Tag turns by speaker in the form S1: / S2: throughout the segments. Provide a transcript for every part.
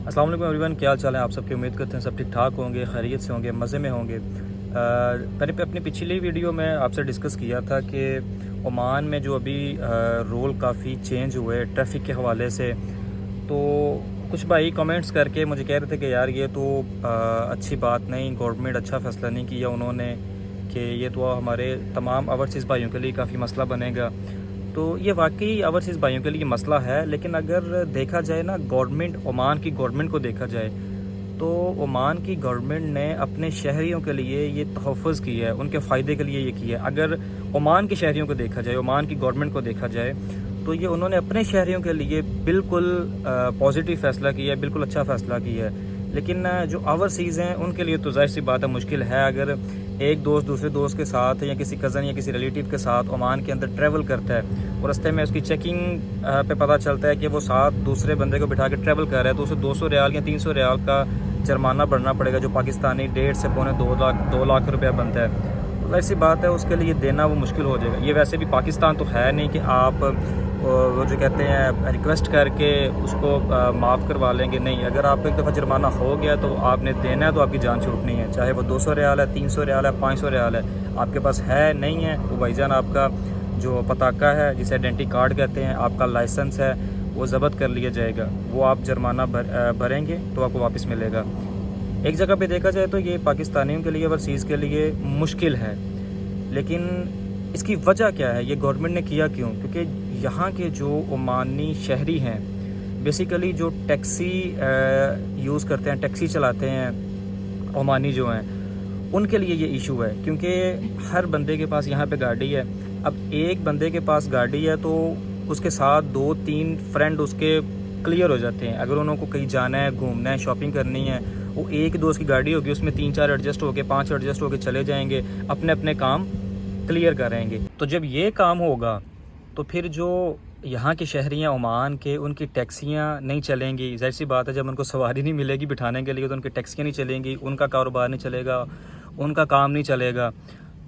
S1: अस्सलाम वालेकुम एवरीवन, क्या हाल चाल है आप सबकी। उम्मीद करते हैं सब ठीक ठाक होंगे, खैरियत से होंगे, मज़े में होंगे। मैंने अपनी पिछली वीडियो में आपसे डिस्कस किया था कि ओमान में जो अभी रूल काफ़ी चेंज हुए ट्रैफिक के हवाले से, तो कुछ भाई कमेंट्स करके मुझे कह रहे थे कि यार ये तो अच्छी बात नहीं, गवर्नमेंट अच्छा फ़ैसला नहीं किया उन्होंने, कि ये तो हमारे तमाम ओवरसीज़ भाइयों के लिए काफ़ी मसला बनेगा। तो ये वाकई ओवरसीज़ भाइयों के लिए मसला है, लेकिन अगर देखा जाए ना, गवर्नमेंट ओमान की गवर्नमेंट को देखा जाए तो ओमान की गवर्नमेंट ने अपने शहरियों के लिए ये तहफ़्फ़ुज़ किया है, उनके फ़ायदे के लिए ये किया है। अगर ओमान के शहरियों को देखा जाए, ओमान की गवर्नमेंट को देखा जाए, तो ये उन्होंने अपने शहरियों के लिए बिल्कुल पॉजिटिव फ़ैसला किया है, बिल्कुल अच्छा फ़ैसला किया है। लेकिन जो ओवरसीज़ हैं उनके लिए तो ज़ाहिर सी बात है मुश्किल है। अगर एक दोस्त दूसरे दोस्त के साथ या किसी कज़न या किसी रिलेटिव के साथ ओमान के अंदर ट्रैवल करता है और रास्ते में उसकी चेकिंग पे पता चलता है कि वो साथ दूसरे बंदे को बिठा के ट्रैवल कर रहा है, तो उसे 200 रियाल या 300 रियाल का जुर्माना भरना पड़ेगा, जो पाकिस्तानी 1.5 से पौने 2 लाख रुपया बनता है। तो ज़ाहिर सी बात है उसके लिए देना वो मुश्किल हो जाएगा। ये वैसे भी पाकिस्तान तो है नहीं कि आप वो जो कहते हैं रिक्वेस्ट करके उसको माफ़ करवा लेंगे। नहीं, अगर आपको एक दफ़ा जुर्माना हो गया तो आपने देना है, तो आपकी जान छूटनी है, चाहे वो 200 रियाल है, 300 रियाल है, 500 रियाल है। आपके पास है नहीं है, तो भाईजान आपका जो पताका है, जिसे आइडेंटिटी कार्ड कहते हैं, आपका लाइसेंस है, वो ज़ब्त कर लिया जाएगा। वो आप जुर्माना भरेंगे तो आपको वापस मिलेगा। एक जगह पे देखा जाए तो ये पाकिस्तानियों के लिए, ओवरसीज़ के लिए मुश्किल है, लेकिन इसकी वजह क्या है, ये गवर्नमेंट ने किया क्यों? क्योंकि यहाँ के जो ओमानी शहरी हैं, बेसिकली जो टैक्सी यूज़ करते हैं, टैक्सी चलाते हैं, ओमानी जो हैं, उनके लिए ये इशू है। क्योंकि हर बंदे के पास यहाँ पे गाड़ी है। अब एक बंदे के पास गाड़ी है तो उसके साथ 2-3 फ्रेंड उसके क्लियर हो जाते हैं। अगर उनको कहीं जाना है, घूमना है, शॉपिंग करनी है, वो एक दोस्त की गाड़ी होगी, उसमें 3-4 एडजस्ट होके, 5 एडजस्ट होके चले जाएंगे, अपने अपने काम क्लियर करेंगे। तो जब ये काम होगा तो फिर जो यहाँ के शहरी हैं ओमान के, उनकी टैक्सियाँ नहीं चलेंगी। ज़ाहिर सी बात है, जब उनको सवारी नहीं मिलेगी बिठाने के लिए तो उनकी टैक्सियाँ नहीं चलेंगी, उनका कारोबार नहीं चलेगा, उनका काम नहीं चलेगा।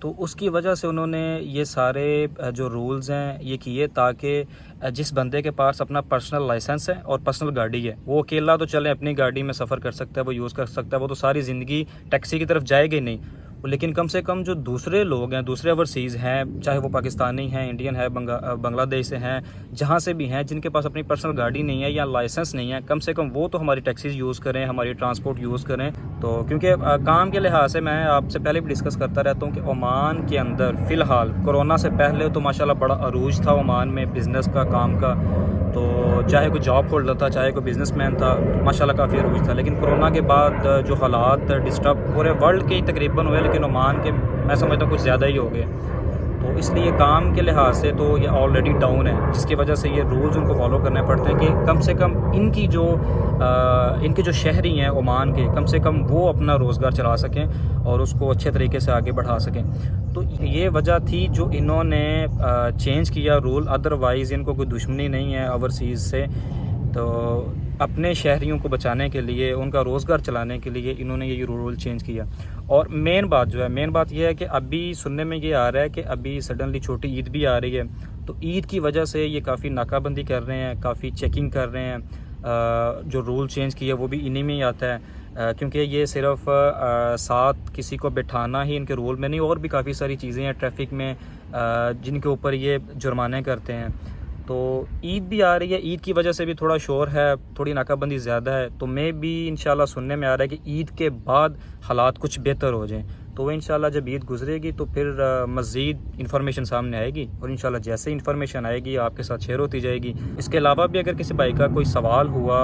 S1: तो उसकी वजह से उन्होंने ये सारे जो रूल्स हैं ये किए, ताकि जिस बंदे के पास अपना पर्सनल लाइसेंस है और पर्सनल गाड़ी है, वो अकेला तो चले, अपनी गाड़ी में सफ़र कर सकता है, वो यूज़ कर सकता है, वो तो सारी ज़िंदगी टैक्सी की तरफ जाएगी नहीं। लेकिन कम से कम जो दूसरे लोग हैं, दूसरे ओवरसीज़ हैं, चाहे वो पाकिस्तानी हैं, इंडियन है, बांग्लादेश से हैं, जहाँ से भी हैं, जिनके पास अपनी पर्सनल गाड़ी नहीं है या लाइसेंस नहीं है, कम से कम वो तो हमारी टैक्सीज़ यूज़ करें, हमारी ट्रांसपोर्ट यूज़ करें। तो क्योंकि काम के लिहाज से मैं आपसे पहले भी डिस्कस करता रहता हूँ कि ओमान के अंदर फ़िलहाल कोरोना से पहले तो माशाल्लाह बड़ा अरूज था ओमान में बिज़नेस का, काम का। तो चाहे कोई जॉब होल्डर था, चाहे कोई बिज़नेसमैन था, माशाल्लाह काफ़ी अरूज था। लेकिन कोरोना के बाद जो हालात डिस्टर्ब पूरे वर्ल्ड के ही तकरीबन हुए, लेकिन ओमान के मैं समझता हूँ कुछ ज़्यादा ही हो गए। तो इसलिए काम के लिहाज से तो ये ऑलरेडी डाउन है, जिसकी वजह से ये रूल्स उनको फॉलो करने पड़ते हैं कि कम से कम इनके जो शहरी हैं ओमान के, कम से कम वो अपना रोज़गार चला सकें और उसको अच्छे तरीके से आगे बढ़ा सकें। तो ये वजह थी जो इन्होंने चेंज किया रूल। अदरवाइज़ इनको कोई दुश्मनी नहीं है ओवरसीज़ से। तो अपने शहरियों को बचाने के लिए, उनका रोज़गार चलाने के लिए इन्होंने ये रूल चेंज किया। और मेन बात जो है, मेन बात ये है कि अभी सुनने में ये आ रहा है कि अभी सडनली छोटी ईद भी आ रही है, तो ईद की वजह से ये काफ़ी नाकाबंदी कर रहे हैं, काफ़ी चेकिंग कर रहे हैं। जो रूल चेंज किया वो भी इन्हीं में ही आता है, क्योंकि ये सिर्फ साथ किसी को बिठाना ही इनके रूल में नहीं, और भी काफ़ी सारी चीज़ें हैं ट्रैफिक में जिनके ऊपर ये जुर्माने करते हैं। तो ईद भी आ रही है, ईद की वजह से भी थोड़ा शोर है, थोड़ी नाकाबंदी ज़्यादा है। तो मैं भी इंशाल्लाह सुनने में आ रहा है कि ईद के बाद हालात कुछ बेहतर हो जाएं। तो इंशाल्लाह जब ईद गुजरेगी तो फिर मज़ीद इन्फॉर्मेशन सामने आएगी, और इंशाल्लाह जैसे इन्फॉर्मेशन आएगी आपके साथ शेयर होती जाएगी। इसके अलावा भी अगर किसी भाई का कोई सवाल हुआ,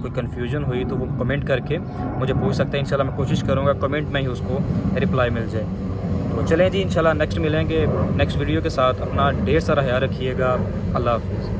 S1: कोई कन्फ्यूजन हुई, तो वो कमेंट करके मुझे पूछ सकते हैं। इंशाल्लाह मैं कोशिश करूँगा कमेंट में ही उसको रिप्लाई मिल जाए। तो चलें जी, इंशाल्लाह नेक्स्ट मिलेंगे नेक्स्ट वीडियो के साथ। अपना ढेर सारा ख्याल रखिएगा। अल्लाह हाफ़िज़।